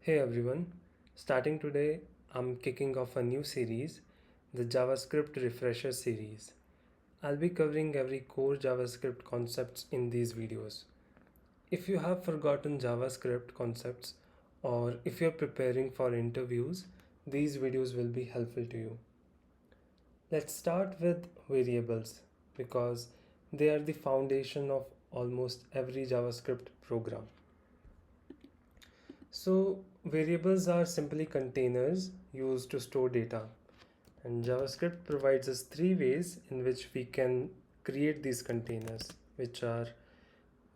Hey everyone, starting today, I'm kicking off a new series, the JavaScript Refresher series. I'll be covering every core JavaScript concepts in these videos. If you have forgotten JavaScript concepts or if you're preparing for interviews, these videos will be helpful to you. Let's start with variables because they are the foundation of almost every JavaScript program. So variables are simply containers used to store data, and JavaScript provides us three ways in which we can create these containers, which are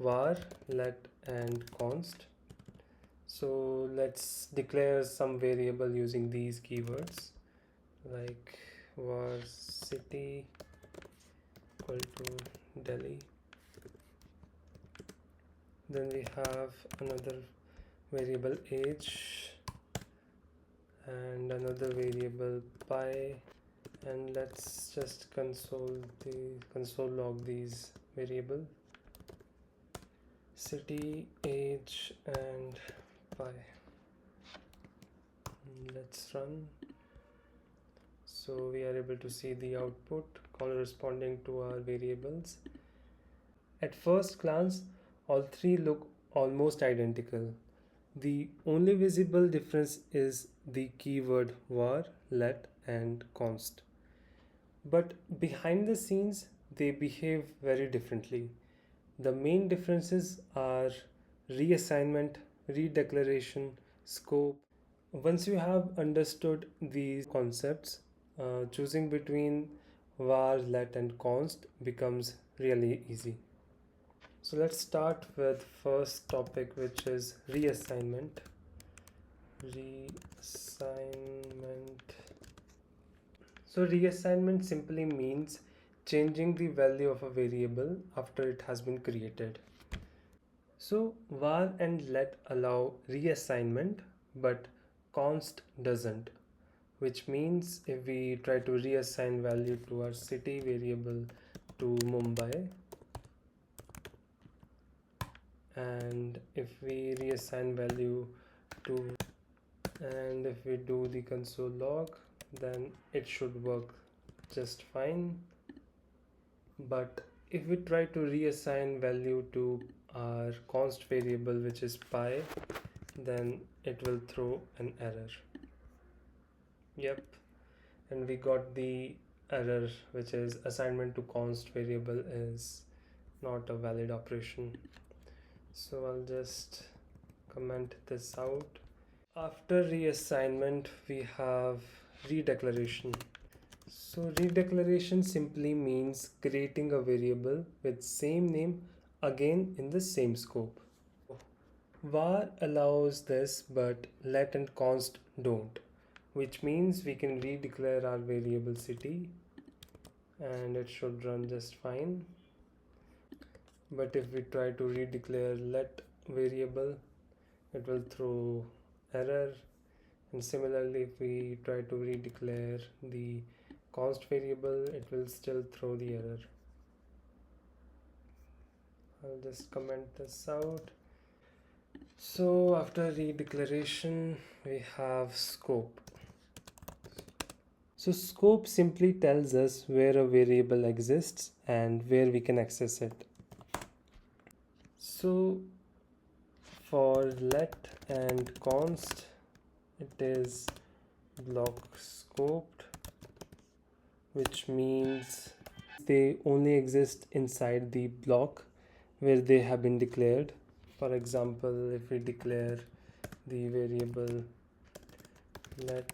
var, let, and const. So let's declare some variable using these keywords like var city equal to Delhi. Then we have another variable age and another variable pi, and let's just console log these variable city, age, and pi. Let's run. So we are able to see the output corresponding to our variables. At first glance, all three look almost identical. The only visible difference is the keyword var, let, and const. But behind the scenes, they behave very differently. The main differences are reassignment, redeclaration, scope. Once you have understood these concepts, choosing between var, let, and const becomes really easy. So let's start with first topic, which is reassignment. So reassignment simply means changing the value of a variable after it has been created. So var and let allow reassignment, but const doesn't, which means if we try to reassign value to our city variable to Mumbai, and if we reassign value to, and if we do the console log, then it should work just fine. But if we try to reassign value to our const variable, which is pi, then it will throw an error. Yep, and we got the error, which is assignment to const variable is not a valid operation. So I'll just comment this out. After reassignment, we have redeclaration. So redeclaration simply means creating a variable with same name again in the same scope. Var allows this, but let and const don't, which means we can redeclare our variable city and it should run just fine. But if we try to redeclare let variable, it will throw error, and similarly if we try to redeclare the const variable, it will still throw the error. I'll just comment this out. So after redeclaration, we have scope. So scope simply tells us where a variable exists and where we can access it. So for let and const, it is block scoped, which means they only exist inside the block where they have been declared. For example, if we declare the variable let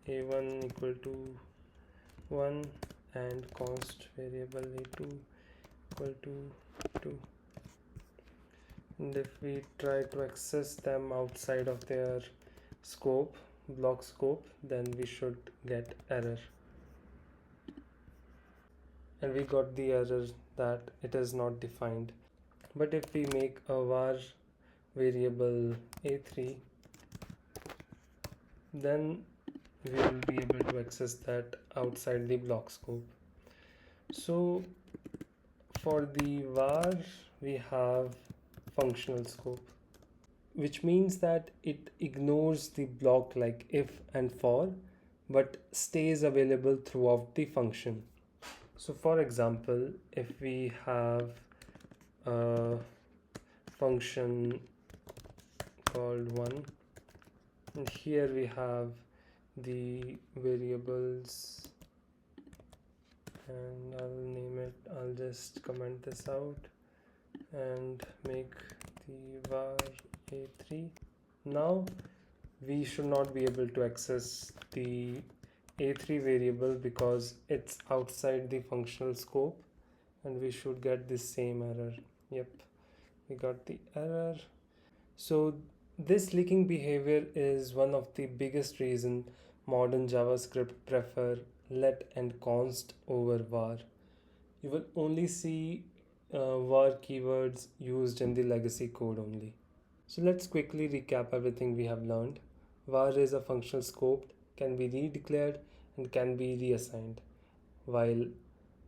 a1 equal to 1 and const variable a2 equal to 2, and if we try to access them outside of their scope, block scope, then we should get error. And we got the error that it is not defined. But if we make a var variable a3, then we will be able to access that outside the block scope. So for the var, we have functional scope. which means that it ignores the block like if and for, but stays available throughout the function. So for example, if we have a function called one, and here we have the variables, and I'll just comment this out and make the var a3. Now we should not be able to access the a3 variable because it's outside the functional scope, and we should get the same error. Yep, we got the error. So this leaking behavior is one of the biggest reason modern JavaScript prefer let and const over var. You will only see var keywords used in the legacy code only. So let's quickly recap everything we have learned. Var is a functional scope, can be redeclared and can be reassigned, while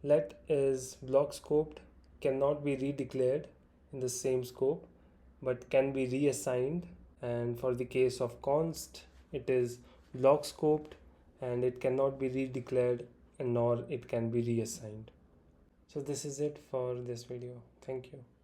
let is block scoped, cannot be redeclared in the same scope but can be reassigned, and for the case of const it is block scoped and it cannot be redeclared and nor it can be reassigned. So this is it for this video. Thank you.